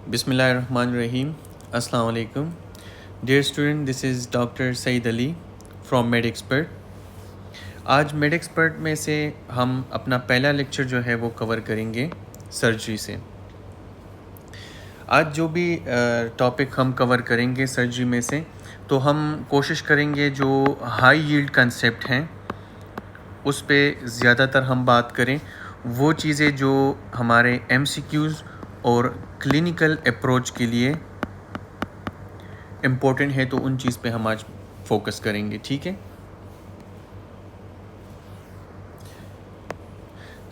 Bismillahirrahmanirrahim. Assalamu alaikum. Dear student, this is Dr. Saeed Ali from MedExpert. आज MedExpert में से हम अपना पहला लेक्चर जो है वो कवर करेंगे सर्जरी से। आज जो भी टॉपिक हम कवर करेंगे सर्जरी में से, तो हम कोशिश करेंगे जो हाई यील्ड कंसेप्ट हैं उस पे ज़्यादातर हम बात करें। वो चीज़ें जो हमारे MCQs और क्लिनिकल अप्रोच के लिए इम्पोर्टेंट है, तो उन चीज़ पे हम आज फोकस करेंगे। ठीक है।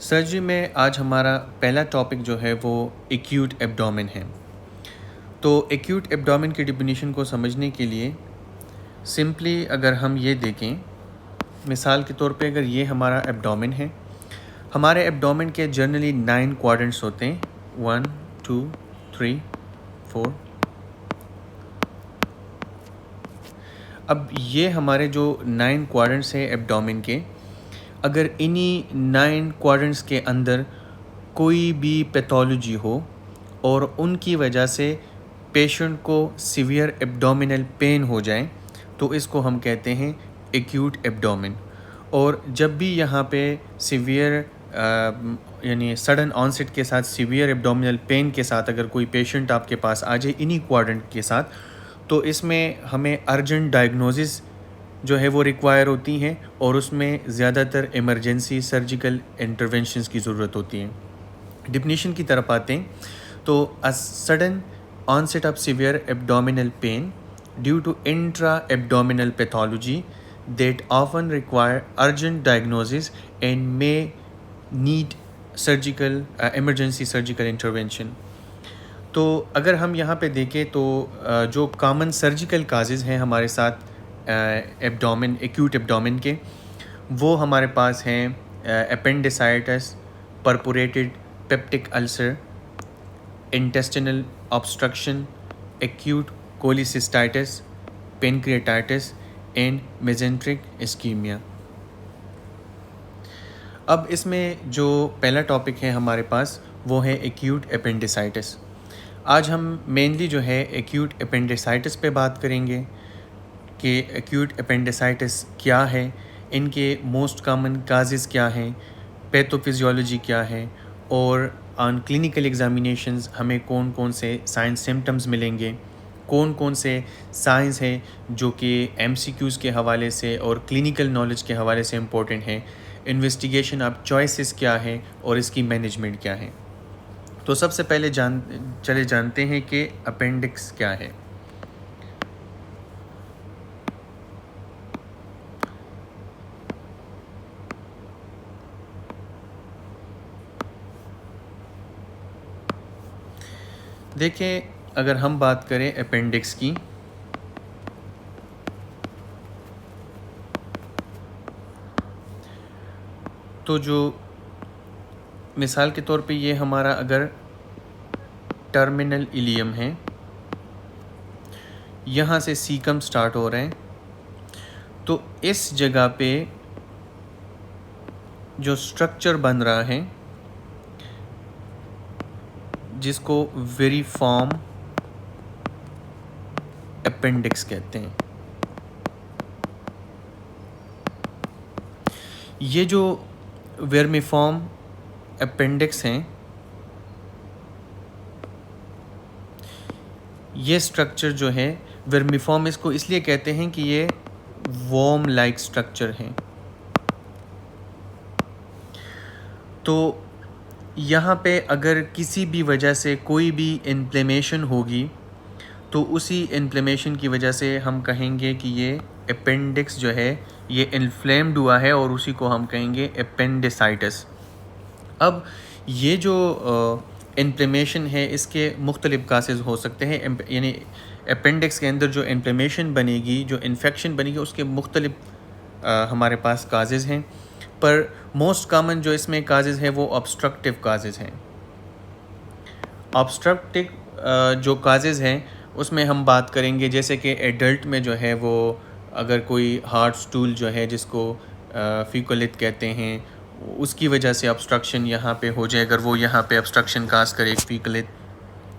सर्जरी में आज हमारा पहला टॉपिक जो है वो एक्यूट एब्डोमेन है। तो एक्यूट एब्डोमेन की डिफिनीशन को समझने के लिए सिंपली अगर हम ये देखें, मिसाल के तौर पे अगर ये हमारा एब्डोमेन है, हमारे एब्डोमेन के जनरली 9 क्वाड्रेंट्स होते हैं, 1 2 3 4। अब ये हमारे जो 9 क्वाड्रेंट्स हैं एब्डोमेन के, अगर इन्हीं 9 क्वाड्रेंट्स के अंदर कोई भी पैथोलॉजी हो और उनकी वजह से पेशेंट को सीवियर एब्डोमिनल पेन हो जाए, तो इसको हम कहते हैं एक्यूट एब्डोमेन। और जब भी यहाँ पे सीवियर यानी सडन ऑनसेट के साथ सीवियर एब्डोमिनल पेन के साथ अगर कोई पेशेंट आपके पास आ जाए इन्हीं क्वाड्रेंट के साथ, तो इसमें हमें अर्जेंट डायग्नोसिस जो है वो रिक्वायर होती हैं और उसमें ज़्यादातर इमरजेंसी सर्जिकल इंटरवेंशंस की ज़रूरत होती है। डिफिनीशन की तरफ आते हैं तो a sudden onset of severe abdominal pain due to intra-abdominal pathology that often require urgent diagnosis and may need surgical emergency surgical intervention। तो अगर हम यहाँ पे देखें तो जो कॉमन सर्जिकल काजेज़ हैं हमारे साथ एब्डोमेन एक्यूट एब्डोमेन के, वो हमारे पास हैं appendicitis, perforated peptic ulcer, intestinal obstruction, acute cholecystitis, pancreatitis and mesenteric ischaemia. अब इसमें जो पहला टॉपिक है हमारे पास वो है एक्यूट अपेंडिसाइटिस। आज हम मेनली जो है एक्यूट अपेंडिसाइटिस पे बात करेंगे कि एक्यूट अपेंडिसाइटिस क्या है, इनके मोस्ट कॉमन काजेज़ क्या हैं, पैथोफिजियोलॉजी क्या है, और ऑन क्लिनिकल एग्जामिनेशंस हमें कौन कौन से साइंस सिम्टम्स मिलेंगे, कौन कौन से साइंस हैं जो कि MCQs के हवाले से और क्लिनिकल नॉलेज के हवाले से इम्पोर्टेंट हैं, इन्वेस्टिगेशन ऑफ चॉइसेस क्या है और इसकी मैनेजमेंट क्या है। तो सबसे पहले चले जानते हैं कि अपेंडिक्स क्या है। देखिए, अगर हम बात करें अपेंडिक्स की, तो जो मिसाल के तौर पे ये हमारा अगर टर्मिनल इलियम है, यहाँ से सीकम स्टार्ट हो रहे हैं, तो इस जगह पे जो स्ट्रक्चर बन रहा है जिसको वेरिफॉर्म अपेंडिक्स कहते हैं, ये जो वेर्मिफॉर्म अपेंडिक्स हैं, ये स्ट्रक्चर जो है वेर्मिफॉर्म इसको इसलिए कहते हैं कि ये वॉर्म लाइक स्ट्रक्चर है। तो यहाँ पे अगर किसी भी वजह से कोई भी इन्फ्लेमेशन होगी, तो उसी इन्फ्लेमेशन की वजह से हम कहेंगे कि ये अपेंडिक्स जो है ये इन्फ्लेम्ड हुआ है और उसी को हम कहेंगे अपेंडिसाइटिस। अब ये जो इन्फ्लेमेशन है इसके मुख्तलिफ कासेज हो सकते हैं, यानी अपेंडिक्स के अंदर जो इन्फ्लेमेशन बनेगी, जो इन्फेक्शन बनेगी, उसके मुख्तलिफ हमारे पास काजेज़ हैं, पर मोस्ट कॉमन जो इसमें काजेज़ है वो ऑब्स्ट्रक्टिव काजेज़ हैं। ऑब्स्ट्रक्टिव जो काजेज़ हैं उसमें हम बात करेंगे जैसे कि एडल्ट में जो है वो अगर कोई हार्ड स्टूल जो है जिसको फीकोलिथ कहते हैं, उसकी वजह से ऑब्स्ट्रक्शन यहाँ पे हो जाए, अगर वो यहाँ पे ऑब्स्ट्रक्शन काज करे फीकोलिथ,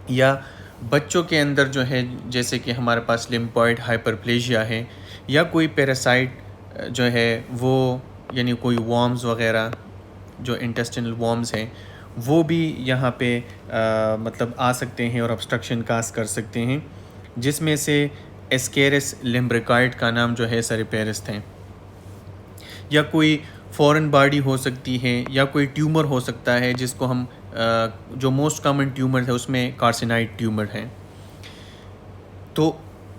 या बच्चों के अंदर जो है जैसे कि हमारे पास लिम्फॉइड हाइपरप्लेजिया है या कोई पैरासाइट जो है वो यानी कोई वॉर्म्स वगैरह जो इंटेस्टिनल वॉर्म्स हैं वो भी यहाँ पे मतलब आ सकते हैं और ऑब्स्ट्रक्शन काज कर सकते हैं, जिसमें से एस्केरिस लिम्ब्रिकॉइड का नाम जो है सरेपेरिस्ट हैं। या कोई फॉरेन बॉडी हो सकती है या कोई ट्यूमर हो सकता है जिसको हम जो मोस्ट कॉमन ट्यूमर है उसमें कार्सिनाइड ट्यूमर है। तो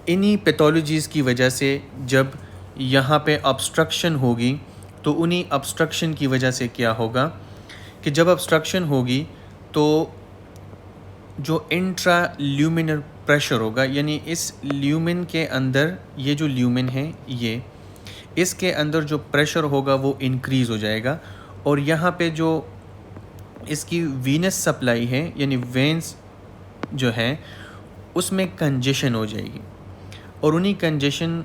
इन्हीं पैथोलॉजीज़ की वजह से जब यहाँ पे ऑब्स्ट्रक्शन होगी तो उन्हीं ऑब्स्ट्रक्शन की वजह से क्या होगा कि जब ऑब्स्ट्रक्शन होगी तो जो इंट्रा ल्यूमिनर प्रेशर होगा, यानी इस ल्यूमिन के अंदर ये जो ल्यूमिन है ये इसके अंदर जो प्रेशर होगा वो इंक्रीज़ हो जाएगा और यहाँ पे जो इसकी वीनस सप्लाई है यानी वेंस जो है उसमें कंजेशन हो जाएगी और उन्हीं कंजेशन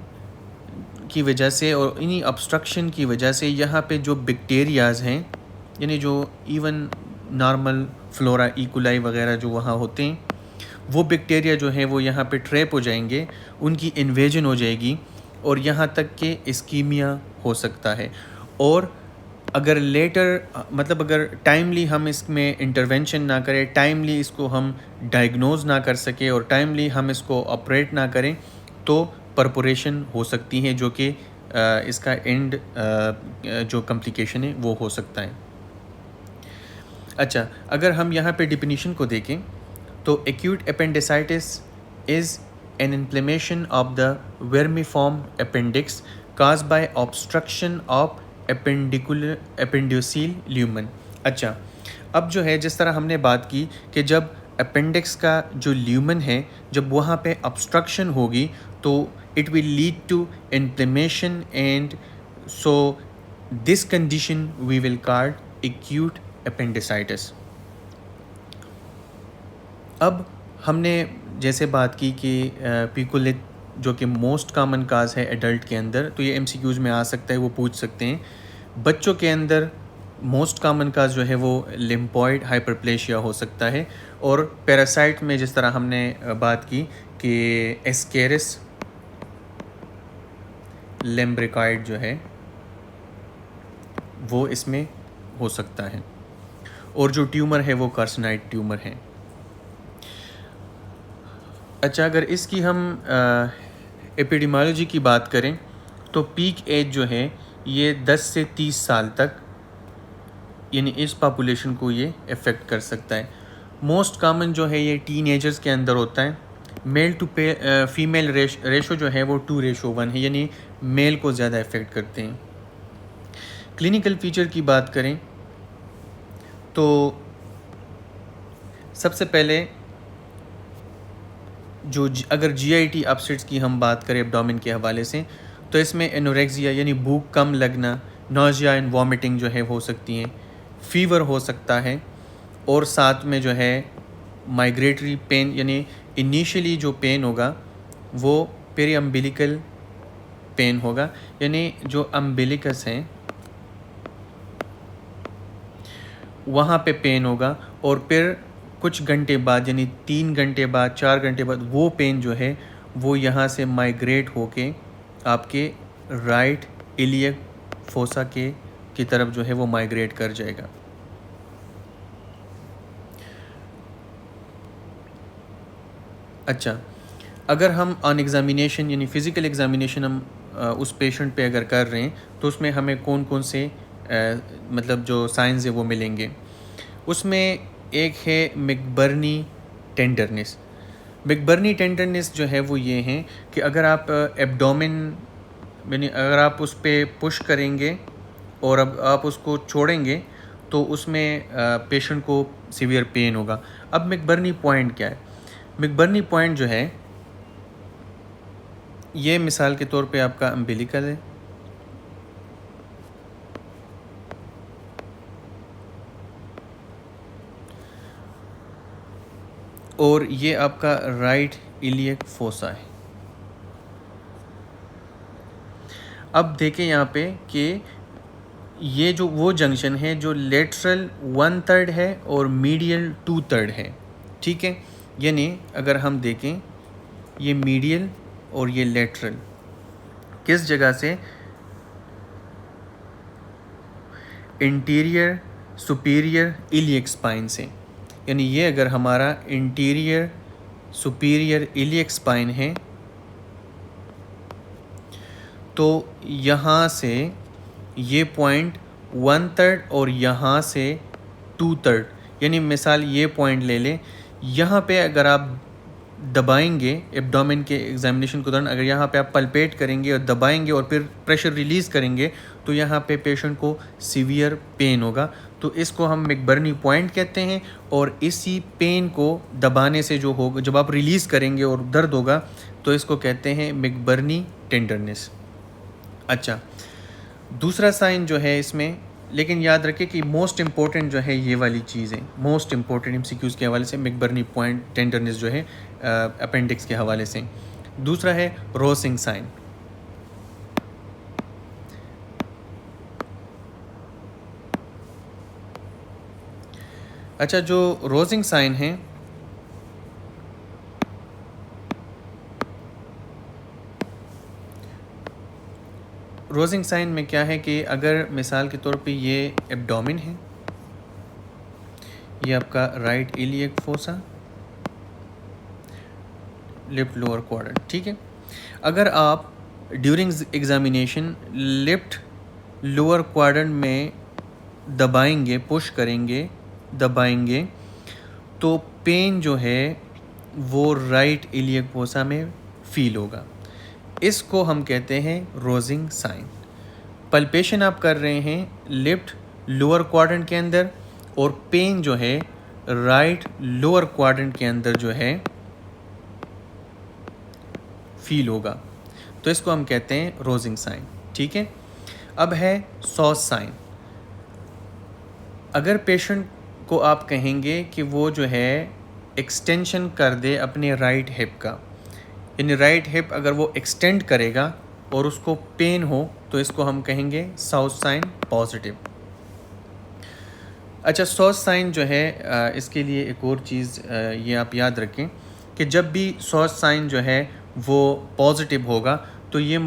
की वजह से और इन्हीं ऑब्स्ट्रक्शन की वजह से यहाँ पे जो बैक्टीरियाज़ हैं यानी जो इवन नॉर्मल फ्लोरा इकोलाई वगैरह जो वहाँ होते हैं वो बैक्टीरिया जो है वो यहाँ पे ट्रैप हो जाएंगे, उनकी इन्वेजन हो जाएगी और यहाँ तक कि इस्कीमिया हो सकता है। और अगर लेटर मतलब अगर टाइमली हम इसमें इंटरवेंशन ना करें, टाइमली इसको हम डायग्नोज ना कर सके और टाइमली हम इसको ऑपरेट ना करें तो परपोरेशन हो सकती है जो कि इसका एंड जो कम्प्लिकेशन है वो हो सकता है। अच्छा, अगर हम यहाँ पे डिफिनीशन को देखें तो acute appendicitis is an inflammation of the vermiform appendix cause by obstruction of appendiceal lumen. अच्छा, अब जो है जिस तरह हमने बात की कि जब अपेंडिक्स का जो ल्यूमन है जब वहाँ पे ऑब्स्ट्रक्शन होगी तो it will lead to inflammation and so this condition we will call acute appendicitis. अब हमने जैसे बात की कि पिकोलिट जो कि मोस्ट कॉमन काज है एडल्ट के अंदर, तो ये एमसीक्यूज़ में आ सकता है, वो पूछ सकते हैं। बच्चों के अंदर मोस्ट कॉमन काज जो है वो लिम्फॉइड हाइपरप्लेशिया हो सकता है और पैरासाइट में जिस तरह हमने बात की कि एस्केरिस लिम्ब्रिकॉइड जो है वो इसमें हो सकता है और जो ट्यूमर है वो कार्सिनाइड ट्यूमर है। अच्छा, अगर इसकी हम एपिडेमियोलॉजी की बात करें तो पीक एज जो है ये 10 से 30 साल तक यानी इस पॉपुलेशन को ये अफेक्ट कर सकता है। मोस्ट कॉमन जो है ये टीनेजर्स के अंदर होता है। मेल टू फीमेल रेशो जो है वो 2:1 है, यानी मेल को ज़्यादा अफेक्ट करते हैं। क्लिनिकल फीचर की बात करें तो सबसे पहले जो अगर जीआईटी अपसेट्स की हम बात करें एब्डोमेन के हवाले से तो इसमें एनोरेक्सिया यानी भूख कम लगना, नोजिया एंड वॉमिटिंग जो है हो सकती हैं, फीवर हो सकता है और साथ में जो है माइग्रेटरी पेन यानी इनिशियली जो पेन होगा वो पेरी अम्बिलिकल पेन होगा, यानी जो अम्बिलिकस हैं वहाँ पे पेन होगा और फिर कुछ घंटे बाद यानी 3 घंटे बाद 4 घंटे बाद वो पेन जो है वो यहाँ से माइग्रेट होके आपके राइट इलियक फोसा की तरफ जो है वो माइग्रेट कर जाएगा। अच्छा, अगर हम ऑन एग्ज़ामिनेशन यानी फ़िज़िकल एग्ज़ामिनेशन हम उस पेशेंट पे अगर कर रहे हैं तो उसमें हमें कौन कौन से मतलब जो साइंस है वो मिलेंगे। उसमें एक है मैकबर्नी टेंडरनेस। मैकबर्नी टेंडरनेस जो है वो ये है कि अगर आप एब्डोमेन यानी अगर आप उस पर पुश करेंगे और अब आप उसको छोड़ेंगे तो उसमें पेशेंट को सीवियर पेन होगा। अब मैकबर्नी पॉइंट क्या है? मैकबर्नी पॉइंट जो है ये मिसाल के तौर पे आपका अम्बिलिकल है और ये आपका राइट इलियक फोसा है। अब देखें यहाँ पे कि ये जो वो जंक्शन है जो लेटरल 1/3 है और मीडियल 2/3 है, ठीक है। यानी अगर हम देखें ये मीडियल और ये लेटरल किस जगह से, इंटीरियर सुपीरियर इलियक स्पाइन से। यानी ये अगर हमारा इंटीरियर सुपीरियर इलियक स्पाइन है तो यहाँ से ये पॉइंट 1/3 और यहाँ से 2/3, यानी मिसाल ये पॉइंट ले लें, यहाँ पे अगर आप दबाएंगे एब्डोमेन के एग्जामिनेशन के दौरान, अगर यहाँ पे आप पल्पेट करेंगे और दबाएंगे और फिर प्रेशर रिलीज़ करेंगे तो यहाँ पे पेशेंट को सीवियर पेन होगा। तो इसको हम मैकबर्नी पॉइंट कहते हैं, और इसी पेन को दबाने से जो होगा, जब आप रिलीज़ करेंगे और दर्द होगा, तो इसको कहते हैं मैकबर्नी टेंडरनेस। अच्छा, दूसरा साइन जो है इसमें, लेकिन याद रखें कि मोस्ट इम्पॉर्टेंट जो है ये वाली चीज़ है, मोस्ट इम्पॉर्टेंट एमसीक्यूज़ के हवाले से मैकबर्नी पॉइंट टेंडरनेस जो है अपेंडिक्स के हवाले से। दूसरा है रोसिंग साइन। अच्छा, जो रोजिंग साइन है रोजिंग साइन में क्या है कि अगर मिसाल के तौर पे ये एब्डोमेन है, ये आपका right iliac fossa, left lower quadrant, ठीक है। अगर आप during examination left lower quadrant में दबाएंगे, पुश करेंगे, दबाएंगे, तो पेन जो है वो राइट इलियक फोसा में फील होगा। इसको हम कहते हैं रोजिंग साइन। पल्पेशन आप कर रहे हैं लेफ्ट लोअर क्वाड्रेंट के अंदर, और पेन जो है राइट लोअर क्वाड्रेंट के अंदर जो है फील होगा, तो इसको हम कहते हैं रोजिंग साइन, ठीक है। अब है सॉस साइन। अगर पेशेंट को आप कहेंगे कि वो जो है एक्सटेंशन कर दे अपने राइट हिप का, यानी राइट हिप अगर वो एक्सटेंड करेगा और उसको पेन हो, तो इसको हम कहेंगे साउथ साइन पॉजिटिव। अच्छा, सॉस साइन जो है इसके लिए एक और चीज़ ये आप याद रखें कि जब भी सॉस साइन जो है वो पॉजिटिव होगा, तो ये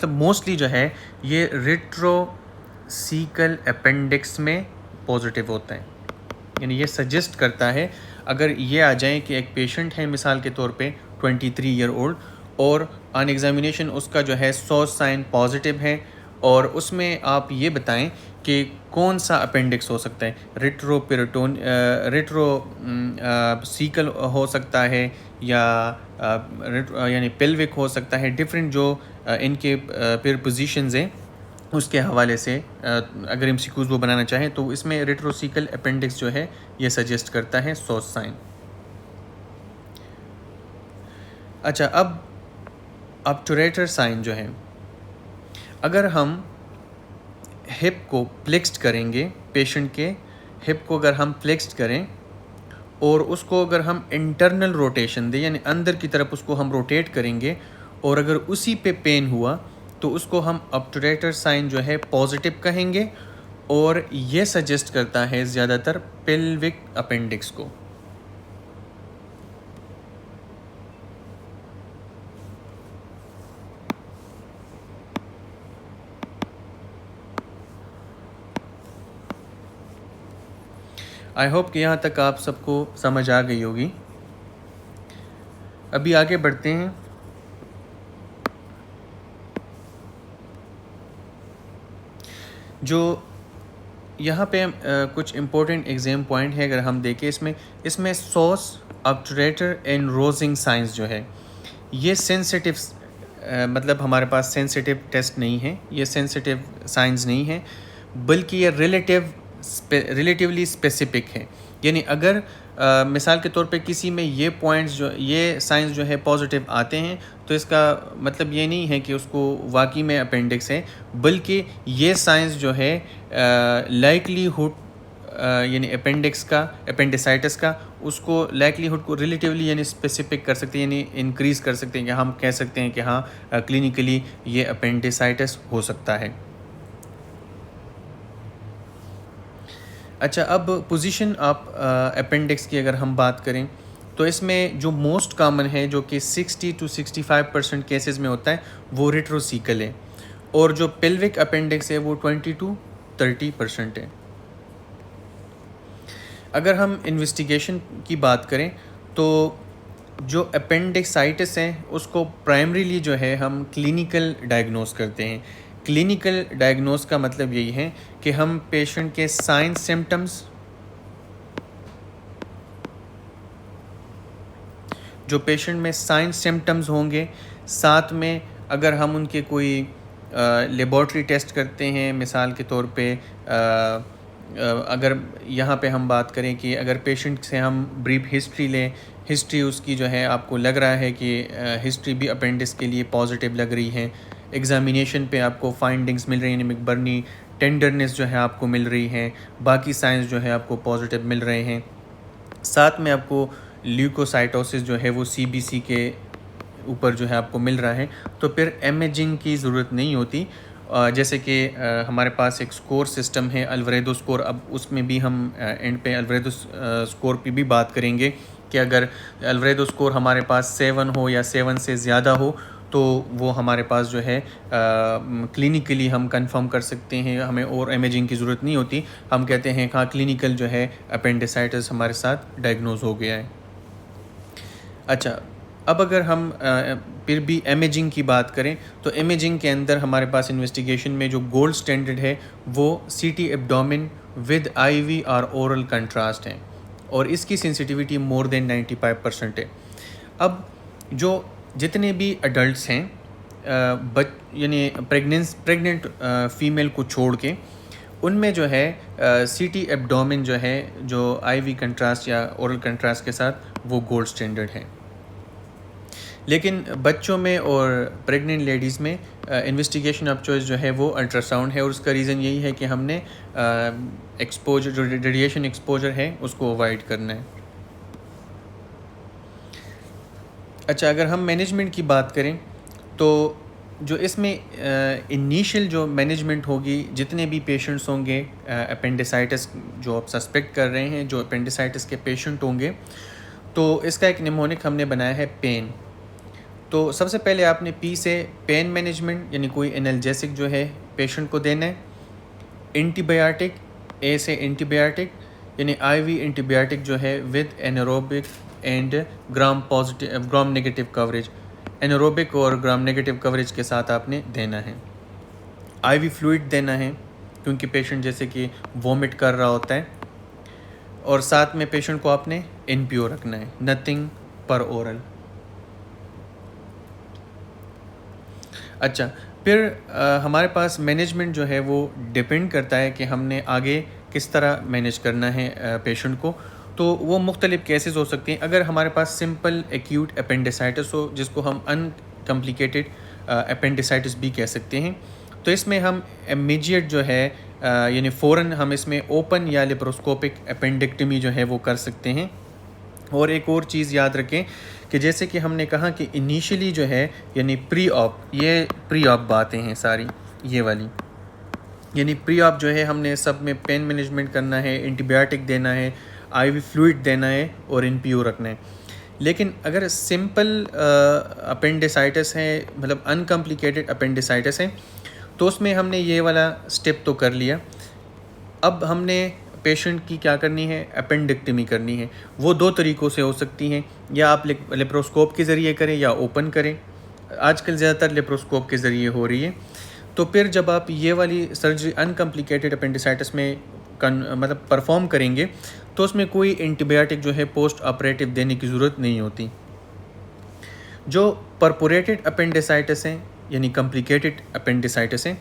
मोस्टली जो है ये रेट्रोसीकल अपेंडिक्स में पॉजिटिव होता है। यानी ये सजेस्ट करता है, अगर ये आ जाए कि एक पेशेंट है मिसाल के तौर पे 23 ईयर ओल्ड, और ऑन एग्जामिनेशन उसका जो है सॉस साइन पॉजिटिव है, और उसमें आप ये बताएं कि कौन सा अपेंडिक्स हो सकता है, रेट्रोसीकल हो सकता है या यानी पेल्विक हो सकता है। डिफरेंट जो इनके फिर पोजीशंस हैं उसके हवाले से अगर एमसीक्यूज़ वो बनाना चाहें, तो इसमें रेट्रोसीकल अपेंडिक्स जो है ये सजेस्ट करता है सॉस साइन। अच्छा, अब ऑब्टुरेटर साइन जो है, अगर हम हिप को फ्लेक्स्ड करेंगे, पेशेंट के हिप को अगर हम फ्लेक्स्ड करें और उसको अगर हम इंटरनल रोटेशन दें, यानी अंदर की तरफ उसको हम रोटेट करेंगे, और अगर उसी पे पेन हुआ, तो उसको हम ऑब्टुरेटर साइन जो है पॉजिटिव कहेंगे, और ये सजेस्ट करता है ज़्यादातर पेल्विक अपेंडिक्स को। आई होप कि यहाँ तक आप सबको समझ आ गई होगी। अभी आगे बढ़ते हैं। जो यहाँ पे कुछ इम्पोर्टेंट एग्जाम पॉइंट है, अगर हम देखें इसमें sauce obturator and rousing science जो है ये सेंसिटिव, मतलब हमारे पास सेंसिटिव टेस्ट नहीं है, ये सेंसिटिव साइंस नहीं है, बल्कि ये रिलेटिवली स्पेसिफिक है। यानी अगर मिसाल के तौर पे किसी में ये पॉइंट्स जो ये साइंस जो है पॉजिटिव आते हैं, तो इसका मतलब ये नहीं है कि उसको वाकई में अपेंडिक्स है, बल्कि ये साइंस जो है लाइकलीहुड यानी अपेंडिक्स का, अपेंडिसाइटिस का, उसको लाइकलीहुड को रिलेटिवली यानी स्पेसिफिक कर सकते हैं, यानी इंक्रीज़ कर सकते हैं, कि हम कह सकते हैं कि हाँ क्लिनिकली ये अपेंडिसाइटिस हो सकता है। अच्छा, अब पोजीशन ऑफ अपेंडिक्स की अगर हम बात करें तो इसमें जो मोस्ट कॉमन है, जो कि 60 to 65% केसेस में होता है, वो रेट्रोसीकल है, और जो पेल्विक अपेंडिक्स है वो 20 to 30% है। अगर हम इन्वेस्टिगेशन की बात करें तो जो अपेंडिक्साइटिस है उसको प्राइमरीली जो है हम क्लिनिकल डायग्नोस करते हैं। क्लिनिकल डायग्नोस का मतलब यही है कि हम पेशेंट के साइन सिम्टम्स, जो पेशेंट में साइन सिम्टम्स होंगे, साथ में अगर हम उनके कोई लेबॉर्ट्री टेस्ट करते हैं, मिसाल के तौर पे अगर यहाँ पे हम बात करें कि अगर पेशेंट से हम ब्रीफ हिस्ट्री लें, हिस्ट्री उसकी जो है आपको लग रहा है कि हिस्ट्री भी अपेंडिक्स के लिए पॉजिटिव लग रही है, एग्ज़ामिनेशन पे आपको फाइंडिंग्स मिल रही हैं, मैकबर्नी टेंडरनेस जो है आपको मिल रही है, बाकी साइंस जो है आपको पॉजिटिव मिल रहे हैं, साथ में आपको ल्यूकोसाइटोसिस जो है वो सीबीसी के ऊपर जो है आपको मिल रहा है, तो फिर इमेजिंग की ज़रूरत नहीं होती। जैसे कि हमारे पास एक स्कोर सिस्टम है, अल्वारेदो स्कोर। अब उसमें भी हम एंड पे अल्वारेदो स्कोर पे भी बात करेंगे कि अगर अल्वारेदो स्कोर हमारे पास 7 हो या 7 से ज़्यादा हो तो वो हमारे पास जो है क्लिनिकली हम कंफर्म कर सकते हैं, हमें और इमेजिंग की ज़रूरत नहीं होती। हम कहते हैं हाँ, क्लिनिकल जो है अपेंडिसाइटिस हमारे साथ डायग्नोज हो गया है। अच्छा, अब अगर हम फिर भी इमेजिंग की बात करें तो इमेजिंग के अंदर हमारे पास इन्वेस्टिगेशन में जो गोल्ड स्टैंडर्ड है वो सीटी एब्डोमेन विद आईवी और ओरल कंट्रास्ट है, और इसकी सेंसिटिविटी मोर देन 95% है। अब जो जितने भी अडल्ट्स हैं यानी प्रेग्नेंट फीमेल को छोड़ के, उनमें जो है सीटी एब्डोमेन जो है, जो आईवी कंट्रास्ट या ओरल कंट्रास्ट के साथ, वो गोल्ड स्टैंडर्ड है। लेकिन बच्चों में और प्रेग्नेंट लेडीज़ में इन्वेस्टिगेशन ऑफ चॉइस जो है वो अल्ट्रासाउंड है, और उसका रीज़न यही है कि हमने एक्सपोजर, जो रेडिएशन एक्सपोजर है, उसको अवॉइड करना है। अच्छा, अगर हम मैनेजमेंट की बात करें तो जो इसमें इनिशियल जो मैनेजमेंट होगी, जितने भी पेशेंट्स होंगे अपेंडिसाइटिस जो आप सस्पेक्ट कर रहे हैं, जो अपेंडिसाइटिस के पेशेंट होंगे, तो इसका एक निमोनिक हमने बनाया है पेन। तो सबसे पहले आपने पी से पेन मैनेजमेंट यानी कोई एनाल्जेसिक जो है पेशेंट को देना है। एंटीबायोटिक, ए से एंटीबायोटिक यानी आईवी एंटीबायोटिक जो है with anaerobic and gram negative coverage, anaerobic और ग्राम नेगेटिव कवरेज के साथ आपने देना है। आईवी फ्लूइड देना है क्योंकि पेशेंट जैसे कि वॉमिट कर रहा होता है, और साथ में पेशेंट को आपने एनपीओ रखना है, नथिंग पर ओरल। अच्छा, फिर हमारे पास मैनेजमेंट जो है वो डिपेंड करता है कि हमने आगे किस तरह मैनेज करना है पेशेंट को। तो वो मुख्तलिफ़ केसेस हो सकते हैं। अगर हमारे पास सिंपल एक्यूट अपेंडिसाइटिस हो, जिसको हम अनकम्प्लिकेटेड अपेंडिसाइटिस भी कह सकते हैं, तो इसमें हम इमीडिएट जो है यानी फ़ौरन हम इसमें ओपन या लेप्रोस्कोपिक अपेंडिक्टमी जो है वो कर सकते हैं। और एक और चीज़ याद रखें कि जैसे कि हमने कहा कि इनिशियली जो है यानी प्री ऑप, ये प्री ऑप बातें हैं सारी ये वाली, यानी प्री ऑप जो है हमने सब में पेन मैनेजमेंट करना है, एंटीबायोटिक देना है, आईवी फ्लूइड देना है और एनपीओ रखना है। लेकिन अगर सिंपल अपेंडिसाइटिस है, मतलब अनकम्प्लिकेटेड अपेंडिसाइटिस है, तो उसमें हमने ये वाला स्टेप तो कर लिया। अब हमने पेशेंट की क्या करनी है, अपेंडिक्टमी करनी है। वो दो तरीक़ों से हो सकती हैं, या आप लेप्रोस्कोप के ज़रिए करें या ओपन करें। आजकल ज़्यादातर लेप्रोस्कोप के ज़रिए हो रही है। तो फिर जब आप ये वाली सर्जरी अनकम्प्लिकेटेड अपेंडिसाइटिस में मतलब परफॉर्म करेंगे, तो उसमें कोई एंटीबायोटिक जो है पोस्ट ऑपरेटिव देने की ज़रूरत नहीं होती। जो परपोरेटेड अपेंडिसाइटिस हैं यानी कम्प्लिकेटेड अपेंडिसाइटिस हैं,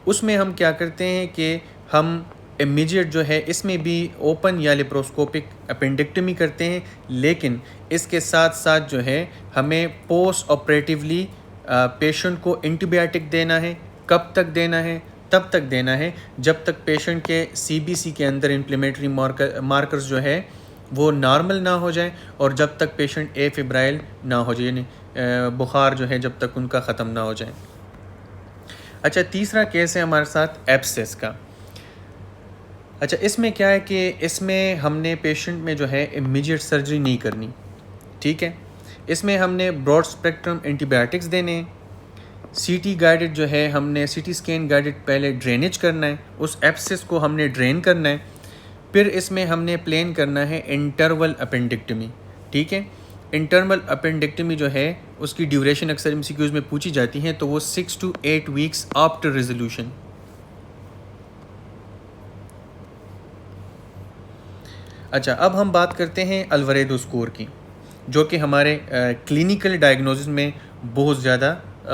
उसमें हम क्या करते हैं कि हम इमीडिएट जो है इसमें भी ओपन या लेप्रोस्कोपिक अपेंडिक्टमी करते हैं, लेकिन इसके साथ साथ जो है हमें पोस्ट ऑपरेटिवली पेशेंट को एंटीबायोटिक देना है। कब तक देना है? तब तक देना है जब तक पेशेंट के सीबीसी के अंदर इन्फ्लेमेटरी मार्कर्स जो है वो नॉर्मल ना हो जाए, और जब तक पेशेंट एफिब्राइल ना हो जाए, यानी बुखार जो है जब तक उनका ख़त्म ना हो जाए। अच्छा, तीसरा केस है हमारे साथ एब्सेस का। अच्छा, इसमें क्या है कि इसमें हमने पेशेंट में जो है इमीडिएट सर्जरी नहीं करनी, ठीक है। इसमें हमने ब्रॉड स्पेक्ट्रम एंटीबायोटिक्स देने हैं, सीटी गाइडेड जो है हमने सीटी स्कैन गाइडेड पहले ड्रेनेज करना है, उस एब्सेस को हमने ड्रेन करना है, फिर इसमें हमने प्लान करना है इंटरवल अपेंडिक्टमी, ठीक है। इंटरवल अपेंडिक्टमी जो है उसकी ड्यूरेशन अक्सर एमसीक्यूज़ में पूछी जाती है, तो वो 6 to 8 वीक्स आफ्टर रेजोल्यूशन। अच्छा, अब हम बात करते हैं अल्वारेदो स्कोर की, जो कि हमारे क्लिनिकल डायग्नोसिस में बहुत ज़्यादा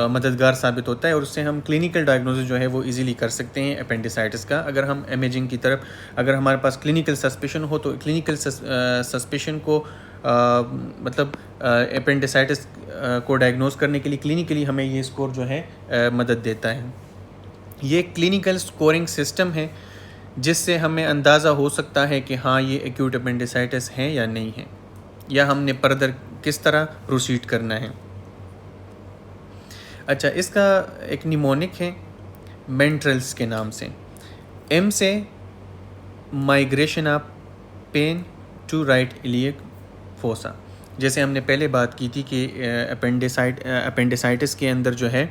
मददगार साबित होता है, और उससे हम क्लिनिकल डायग्नोसिस जो है वो इजीली कर सकते हैं अपेंडिसाइटिस का। अगर हम इमेजिंग की तरफ, अगर हमारे पास क्लिनिकल सस्पेशन हो, तो क्लिनिकल सस्पेशन को मतलब अपेंडिसाइटिस को डायग्नोस करने के लिए क्लिनिकली हमें ये स्कोर जो है मदद देता है। ये क्लिनिकल स्कोरिंग सिस्टम है जिससे हमें अंदाज़ा हो सकता है कि हाँ, ये एक्यूट अपेंडिसाइटिस है या नहीं है, या हमने फर्दर किस तरह प्रोसीड करना है। अच्छा, इसका एक निमोनिक है मेंट्रल्स के नाम से। एम से migration of pain to right iliac fossa. जैसे हमने पहले बात की थी कि अपेंडिसाइटिस के अंदर जो है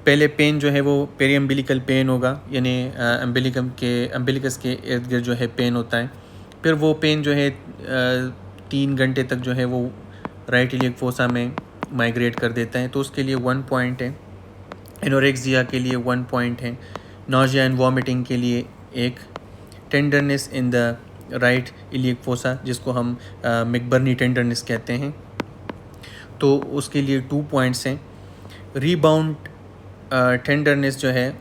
पहले पेन जो है वो पेरीअम्बिलिकल पेन होगा, यानी अम्बिलिकस के इर्द गिर्द जो है पेन होता है। फिर वो पेन जो है 3 घंटे तक जो है वो राइट इलियक फोसा में माइग्रेट कर देता है, तो उसके लिए 1 पॉइंट है। एनोरेक्सिया के लिए 1 पॉइंट है। नॉजिया एंड वॉमिटिंग के लिए 1। Tenderness in the right iliac fossa, जिसको हम मैकबर्नी टेंडरनेस कहते हैं, तो उसके लिए 2 पॉइंट्स हैं। रीबाउंड टेंडरनेस जो है,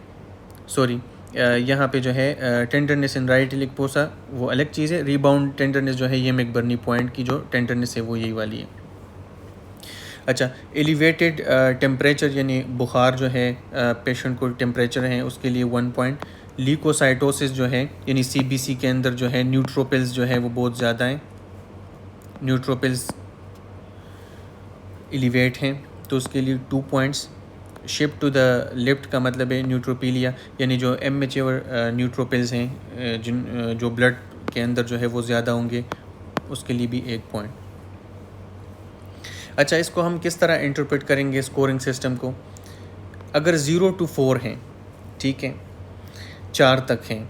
सॉरी, यहाँ पे जो है tenderness in right iliac fossa वो अलग चीज़ है। रीबाउंड टेंडरनेस जो है ये मैकबर्नी पॉइंट की जो टेंडरनेस है वो यही वाली है। अच्छा, एलिवेटेड टेम्परेचर यानी बुखार जो है पेशेंट को टेम्परेचर है उसके लिए 1 पॉइंट। ल्यूकोसाइटोसिस जो है यानी सीबीसी के अंदर जो है न्यूट्रोपिल्स जो है वो बहुत ज़्यादा हैं, न्यूट्रोपिल्स एलिवेट हैं, तो उसके लिए 2 points. Shift to the left का मतलब है न्यूट्रोपीलिया, यानी जो इमैच्योर न्यूट्रोपिल्स हैं जो ब्लड के अंदर जो है वो ज़्यादा होंगे, उसके लिए भी 1 पॉइंट। अच्छा, इसको हम किस तरह इंटरप्रेट करेंगे स्कोरिंग सिस्टम को? अगर 0 to 4 हैं, ठीक है, 4 तक हैं,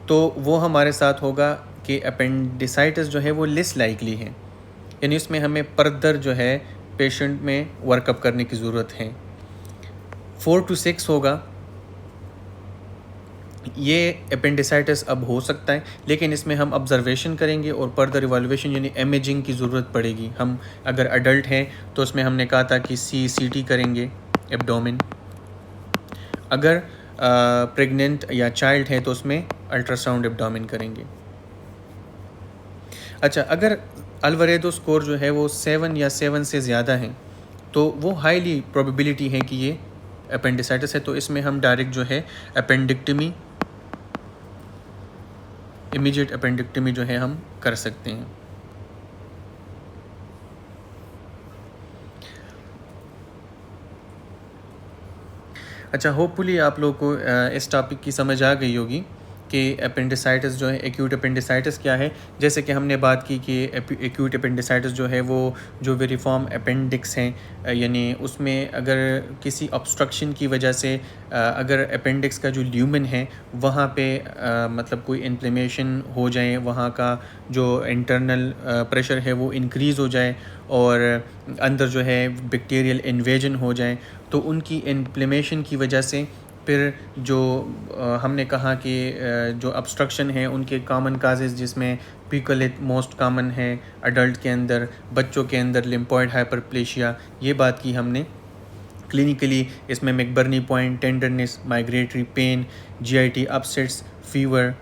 तो वो हमारे साथ होगा कि अपेंडिसाइटिस जो है वो लेस लाइकली है, यानी उसमें हमें फर्दर जो है पेशेंट में वर्कअप करने की ज़रूरत है। 4 to 6 होगा, ये अपेंडिसाइटिस अब हो सकता है, लेकिन इसमें हम ऑब्जर्वेशन करेंगे और फर्दर इवैल्यूएशन यानी इमेजिंग की ज़रूरत पड़ेगी। हम अगर अडल्ट हैं तो उसमें हमने कहा था कि CCT करेंगे एब्डोमेन, अगर प्रेग्नेंट या चाइल्ड है तो उसमें अल्ट्रासाउंड एब्डोमेन करेंगे। अच्छा, अगर अल्वारेदो स्कोर जो है वो 7 या 7 से ज़्यादा है तो वो हाईली प्रोबेबिलिटी है कि ये अपेंडिसाइटिस है, तो इसमें हम डायरेक्ट जो है अपेंडिक्टमी, इमीडिएट अपेंडिक्टमी जो है हम कर सकते हैं। अच्छा, होपफुली आप लोगों को इस टॉपिक की समझ आ गई होगी कि अपेंडिसाइटिस जो है, एक्यूट अपेंडिसाइटिस क्या है। जैसे कि हमने बात की कि एक्यूट अपेंडिसाइटिस जो है वो जो वेरिफॉर्म अपेंडिक्स हैं, यानी उसमें अगर किसी ऑब्स्ट्रक्शन की वजह से अगर अपेंडिक्स का जो ल्यूमेन है वहाँ पे मतलब कोई इन्फ्लेमेशन हो जाए, वहाँ का जो इंटरनल प्रेशर है वो इंक्रीज़ हो जाए और अंदर जो है बैक्टीरियल इन्वेजन हो जाए, तो उनकी इन्फ्लेमेशन की वजह से फिर जो हमने कहा कि जो ऑब्स्ट्रक्शन है उनके कॉमन काजेज़, जिसमें पिकोलेट मोस्ट कॉमन है अडल्ट के अंदर, बच्चों के अंदर लिम्फॉइड हाइपरप्लेशिया, ये बात की हमने क्लिनिकली। इसमें McBurney point, tenderness, migratory pain, GIT upsets, fever,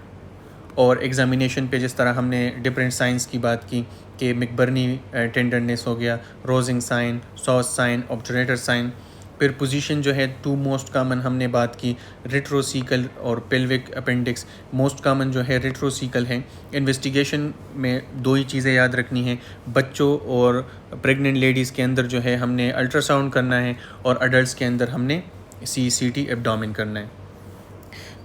और एग्जामिनेशन पे जिस तरह हमने डिफरेंट साइंस की बात की कि मैकबर्नी टेंडरनेस हो गया, Rovsing sign, psoas sign, obturator sign. फिर पोजीशन जो है 2 मोस्ट कॉमन हमने बात की, रेट्रोसीकल और पेल्विक अपेंडिक्स। मोस्ट कॉमन जो है रेट्रोसीकल है। इन्वेस्टिगेशन में 2 ही चीज़ें याद रखनी हैं, बच्चों और प्रेग्नेंट लेडीज़ के अंदर जो है हमने अल्ट्रासाउंड करना है और अडल्ट के अंदर हमने CCT एब्डोमेन करना है।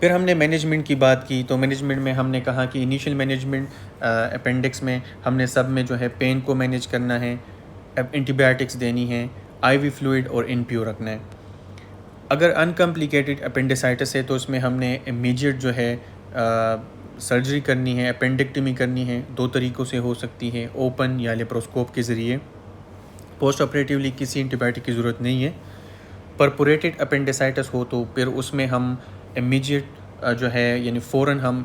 फिर हमने मैनेजमेंट की बात की, तो मैनेजमेंट में हमने कहा कि इनिशियल मैनेजमेंट अपेंडिक्स में हमने सब में जो है पेन को मैनेज करना है, एंटीबायोटिक्स देनी है, आईवी फ्लूइड और इनप्योर रखना है। अगर अनकम्प्लिकेटेड अपेंडिसाइटिस है तो इसमें हमने इमीडिएट जो है सर्जरी करनी है, अपेंडिक्टमी करनी है। 2 तरीक़ों से हो सकती है, ओपन या लेप्रोस्कोप के ज़रिए। पोस्ट ऑपरेटिवली किसी एंटीबायोटिक की ज़रूरत नहीं है। परपोरेटेड अपेंडिसाइटिस हो तो फिर उसमें हम इमीडिएट जो है यानी फ़ौरन हम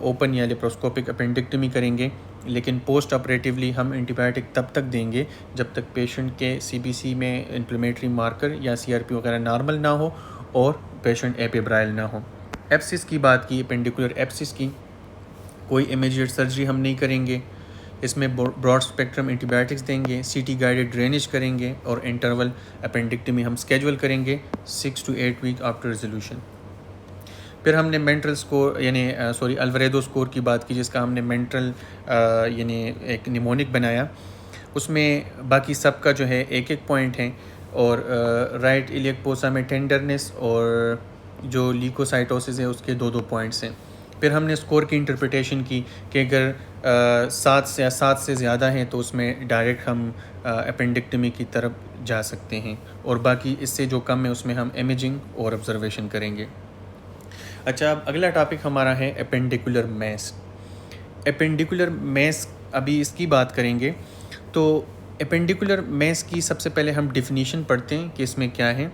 ओपन या लेप्रोस्कोपिक अपेंडिक्टमी करेंगे, लेकिन पोस्ट ऑपरेटिवली हम एंटीबायोटिक तब तक देंगे जब तक पेशेंट के सीबीसी में इन्फ्लेमेटरी मार्कर या सीआरपी वगैरह नॉर्मल ना हो और पेशेंट एपिब्राइल ना हो। एब्सिस की बात की, एपेंडिकुलर एब्सिस की, कोई इमीडिएट सर्जरी हम नहीं करेंगे। इसमें ब्रॉड स्पेक्ट्रम एंटीबायोटिक्स देंगे, सीटी गाइडेड ड्रेनेज करेंगे और इंटरवल अपेंडिक्टमी हम स्केड्यूल करेंगे 6 to 8 वीक आफ्टर रेजोल्यूशन। फिर हमने मेंट्रल स्कोर यानी अल्वारेदो स्कोर की बात की, जिसका हमने मेंट्रल यानी एक निमोनिक बनाया। उसमें बाकी सब का जो है एक एक पॉइंट है और राइट इलियक पोसा में टेंडरनेस और जो लीकोसाइटोसिस है उसके 2-2 पॉइंट्स हैं। फिर हमने स्कोर की इंटरप्रिटेशन की कि अगर 7 से ज़्यादा हैं तो उसमें डायरेक्ट हम अपेंडिक्टमी की तरफ जा सकते हैं और बाकी इससे जो कम है उसमें हम इमेजिंग और ऑब्जर्वेशन करेंगे। अच्छा, अब अगला टॉपिक हमारा है एपेंडिकुलर मैस। एपेंडिकुलर मैस अभी इसकी बात करेंगे। तो एपेंडिकुलर मैस की सबसे पहले हम डिफिनीशन पढ़ते हैं कि इसमें क्या है।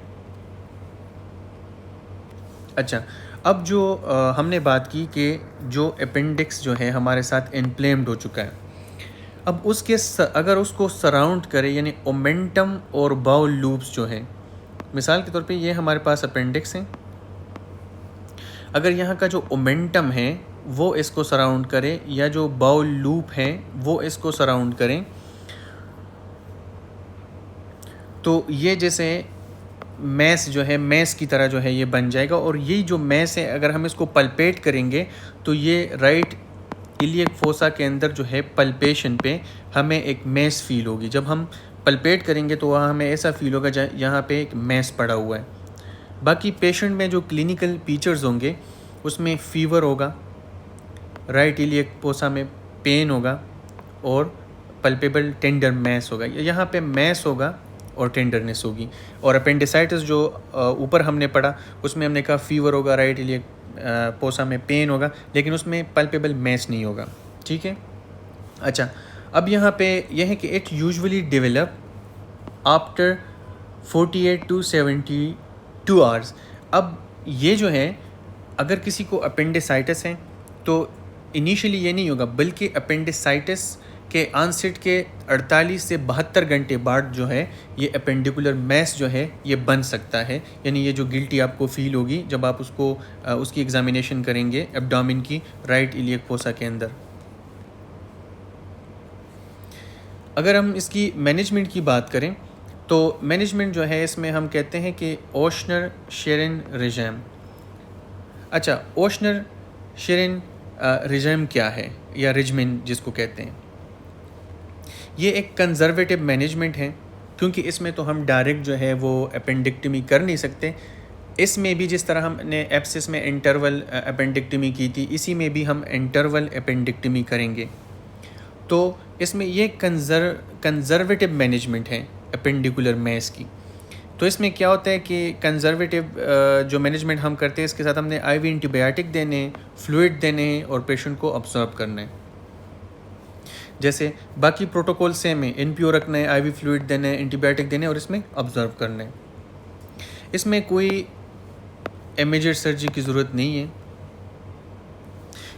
अच्छा, अब जो हमने बात की कि जो अपेंडिक्स जो है हमारे साथ इन्फ्लेम्ड हो चुका है, अब उसके अगर उसको सराउंड करे यानी ओमेंटम और बाउल लूप्स जो है, मिसाल के तौर पे ये हमारे पास अपेंडिक्स हैं। अगर यहाँ का जो ओमेंटम है वो इसको सराउंड करे या जो बाउल लूप है वो इसको सराउंड करें, तो ये जैसे मैस जो है, मैस की तरह जो है ये बन जाएगा। और यही जो मैस है अगर हम इसको पल्पेट करेंगे तो ये राइट इलियक फोसा के अंदर जो है पल्पेशन पे हमें एक मैस फील होगी। जब हम पल्पेट करेंगे तो वहाँ हमें ऐसा फील होगा यहाँ पे एक मैस पड़ा हुआ है। बाकी पेशेंट में जो क्लिनिकल फीचर्स होंगे उसमें फ़ीवर होगा, राइट इलियक फोसा में पेन होगा और पल्पेबल टेंडर मैस होगा। यहाँ पे मैस होगा और टेंडरनेस होगी। और अपेंडिसाइटिस जो ऊपर हमने पढ़ा उसमें हमने कहा फ़ीवर होगा, राइट इलियक पोसा में पेन होगा, लेकिन उसमें पल्पेबल मैस नहीं होगा। ठीक है। अच्छा, अब यहाँ पे यह है कि it usually develop after 48 to 72 hours. अब ये जो है अगर किसी को अपेंडिसाइटिस है तो इनिशियली ये नहीं होगा, बल्कि अपेंडिसाइटिस के ऑनसेट के 48 से 72 घंटे बाद जो है ये अपेंडिकुलर मैस जो है ये बन सकता है। यानी ये जो गिल्टी आपको फील होगी जब आप उसको उसकी एग्जामिनेशन करेंगे एब्डोमेन की राइट इलियक फोसा के अंदर। अगर हम इसकी मैनेजमेंट की बात करें तो मैनेजमेंट जो है इसमें हम कहते हैं कि ओशनर शेरिन रेजिम। अच्छा, ओशनर शेरिन रेजिम क्या है या रेजिमेंट जिसको कहते हैं, ये एक कंजर्वेटिव मैनेजमेंट है क्योंकि इसमें तो हम डायरेक्ट जो है वो अपेंडिक्टमी कर नहीं सकते। इसमें भी जिस तरह हमने एब्सिस में इंटरवल अपेंडिक्टमी की थी, इसी में भी हम इंटरवल अपेंडिक्टमी करेंगे। तो इसमें ये कंजर्वेटिव मैनेजमेंट है अपेंडिकुलर मैस की। तो इसमें क्या होता है कि कंजर्वेटिव जो मैनेजमेंट हम करते हैं इसके साथ हमने आईवी एंटीबायोटिक देने, फ्लूइड देने और पेशेंट को ऑब्जर्व करना है। जैसे बाकी प्रोटोकॉल सेम है, इनप्योर रखना है, आईवी फ्लूइड देना है, एंटीबायोटिक देने और इसमें ऑब्जर्व करना है। इसमें कोई इमीडिएट सर्जरी की ज़रूरत नहीं है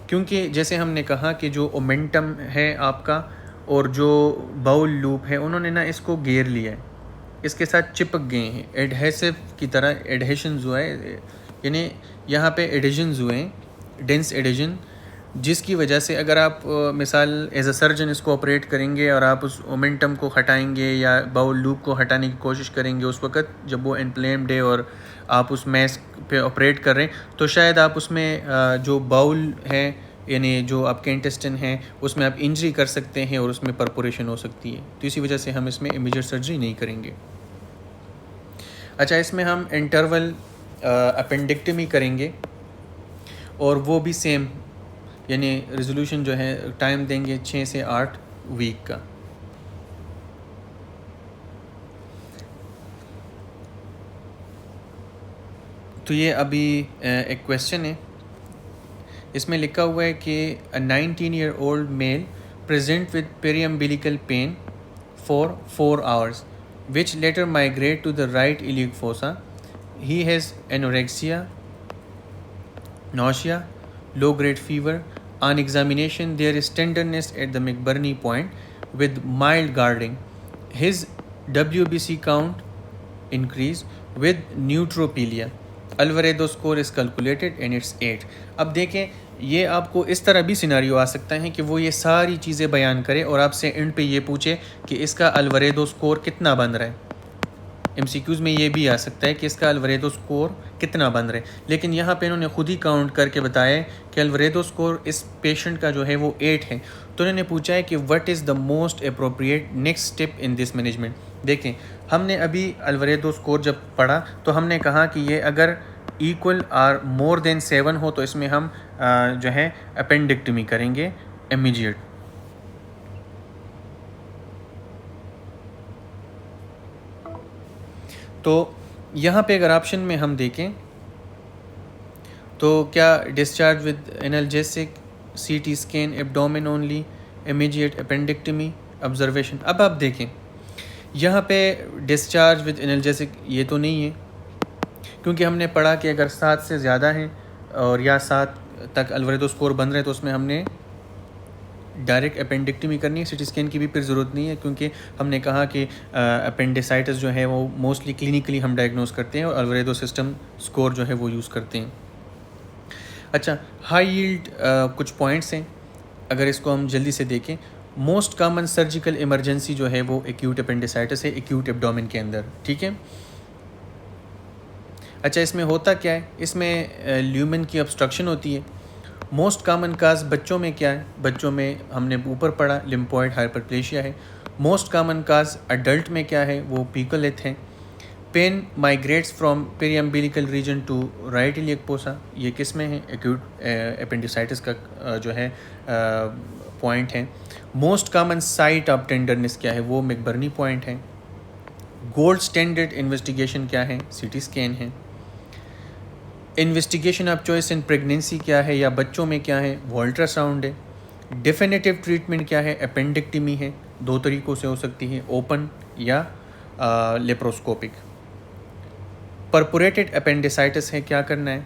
क्योंकि जैसे हमने कहा कि जो ओमेंटम है आपका और जो बाउल लूप है उन्होंने ना इसको घेर लिया है, इसके साथ चिपक गए हैं, एडहेसिव की तरह एडहेशन हुआ है, यानी यहाँ पे एडिशंस हुए हैं, डेंस एडिशन, जिसकी वजह से अगर आप मिसाल एज अ सर्जन इसको ऑपरेट करेंगे और आप उस मोमेंटम को हटाएंगे या बाउल लूप को हटाने की कोशिश करेंगे उस वक्त जब वो इन्फ्लेम्ड है और आप उस मैस पे ऑपरेट कर रहे हैं, तो शायद आप उसमें जो बाउल है यानी जो आपके इंटेस्टिन है उसमें आप इंजरी कर सकते हैं और उसमें परपोरेशन हो सकती है। तो इसी वजह से हम इसमें इमीडिएट सर्जरी नहीं करेंगे। अच्छा, इसमें हम इंटरवल अपेंडिक्टमी करेंगे और वो भी सेम, यानी रेजोल्यूशन जो है टाइम देंगे 6 से 8 वीक का। तो ये अभी एक क्वेश्चन है, इसमें लिखा हुआ है कि a 19-year-old male present with periumbilical pain for 4 hours which later migrate to the right iliac fossa. He has anorexia, nausea, low grade fever. On examination there is tenderness at the McBurney point with mild guarding. His WBC count increased with neutropenia. Alvarado score is calculated and it's 8. अब देखें, ये आपको इस तरह भी scenario आ सकता है कि वो ये सारी चीज़ें बयान करे और आपसे एंड पे ये पूछे कि इसका अल्वारेदो स्कोर कितना बन रहा है। MCQs में ये भी आ सकता है कि इसका अल्वारेदो स्कोर कितना बन रहा है, लेकिन यहाँ पे इन्होंने खुद ही काउंट करके बताया है कि अल्वारेदो स्कोर इस पेशेंट का जो है वो 8 है। तो इन्होंने पूछा है कि what is the most appropriate next step in this management. देखें, हमने अभी अल्वारेदो स्कोर जब पढ़ा तो हमने कहा कि ये अगर इक्वल आर मोर देन 7 हो तो इसमें हम जो है अपेंडिक्टमी करेंगे इमीडिएट। तो यहाँ पे अगर ऑप्शन में हम देखें तो क्या discharge with analgesic, CT scan, abdomen only, immediate appendectomy, observation. अब आप देखें यहाँ पे डिस्चार्ज विद एनाल्जेसिक ये तो नहीं है, क्योंकि हमने पढ़ा कि अगर 7 से ज़्यादा हैं और या 7 तक अल्वारेदो स्कोर बन रहे हैं तो उसमें हमने डायरेक्ट अपेंडिक्टमी करनी है। CT स्कैन की भी फिर ज़रूरत नहीं है, क्योंकि हमने कहा कि अपेंडिसाइटिस जो है वो मोस्टली क्लिनिकली हम डायग्नोस करते हैं और अल्वारेदो सिस्टम स्कोर जो है वो यूज़ करते हैं। अच्छा, हाई यील्ड कुछ पॉइंट्स हैं, अगर इसको हम जल्दी से देखें। मोस्ट कॉमन सर्जिकल इमरजेंसी जो है वो एक्यूट अपेंडिसाइटिस है एक्यूट एब्डोमेन के अंदर, ठीक है। अच्छा, इसमें होता क्या है, इसमें ल्यूमेन की ऑब्स्ट्रक्शन होती है। मोस्ट कॉमन काज बच्चों में क्या है, बच्चों में हमने ऊपर पढ़ा लिम्फोइड हाइपरप्लेशिया है। मोस्ट कॉमन काज अडल्ट में क्या है, वो पिकोलेथ है। Pain migrates from periumbilical region to right iliac fossa, ये किस में है, एक्यूट अपेंडिसाइटिस का जो है पॉइंट है। Most common site of tenderness क्या है, वो मैकबर्नी पॉइंट है। गोल्ड स्टैंडर्ड इन्वेस्टिगेशन क्या है, CT स्कैन है। Investigation of choice in pregnancy क्या है या बच्चों में क्या है, वो अल्ट्रासाउंड है। डेफिनेटिव ट्रीटमेंट क्या है, अपेंडिक्टमी है। 2 तरीक़ों से हो सकती है, ओपन या लेप्रोस्कोपिक। परपोरेटेड अपेंडिसाइटिस है, क्या करना है,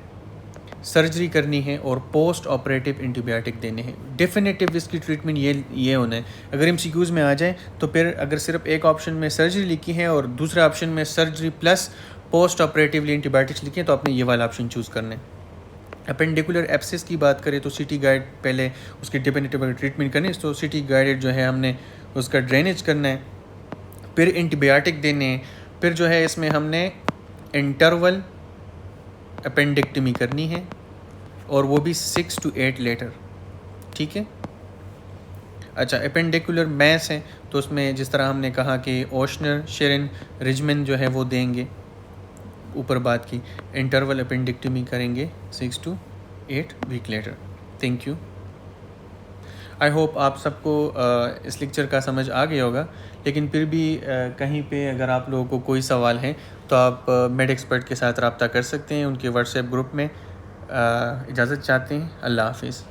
सर्जरी करनी है और पोस्ट ऑपरेटिव एंटीबायोटिक देने हैं। डेफिनेटिव इसकी ट्रीटमेंट ये होना है। अगर MCQs में आ जाए तो फिर अगर सिर्फ एक ऑप्शन में सर्जरी लिखी है और दूसरे ऑप्शन में surgery plus post operatively antibiotics लिखे तो आपने ये वाला ऑप्शन चूज़ करना है। अपेंडिकुलर एब्सेस की बात करें तो CT गाइड पहले उसकी डेफिनेटिव ट्रीटमेंट करनी है, तो CT गाइडेड जो है हमने उसका ड्रेनेज करना है, फिर एंटीबायोटिक देने हैं, फिर जो है इसमें हमने इंटरवल अपेंडिक्टमी करनी है और वो भी 6 to 8 लेटर, ठीक है। अच्छा, अपेंडिकुलर मैस है तो उसमें जिस तरह हमने कहा कि ओशनर, शेरिन, रिजमन जो है वो देंगे, ऊपर बात की। इंटरवल अपेंडिक्टमी करेंगे 6 to 8 week later. Thank you. I hope आप सबको इस लेक्चर का समझ आ गया होगा, लेकिन फिर भी कहीं पे अगर आप लोगों को कोई सवाल है तो आप मेड एक्सपर्ट के साथ रब्ता कर सकते हैं, उनके व्हाट्सएप ग्रुप में। इजाज़त चाहते हैं, अल्लाह हाफिज़।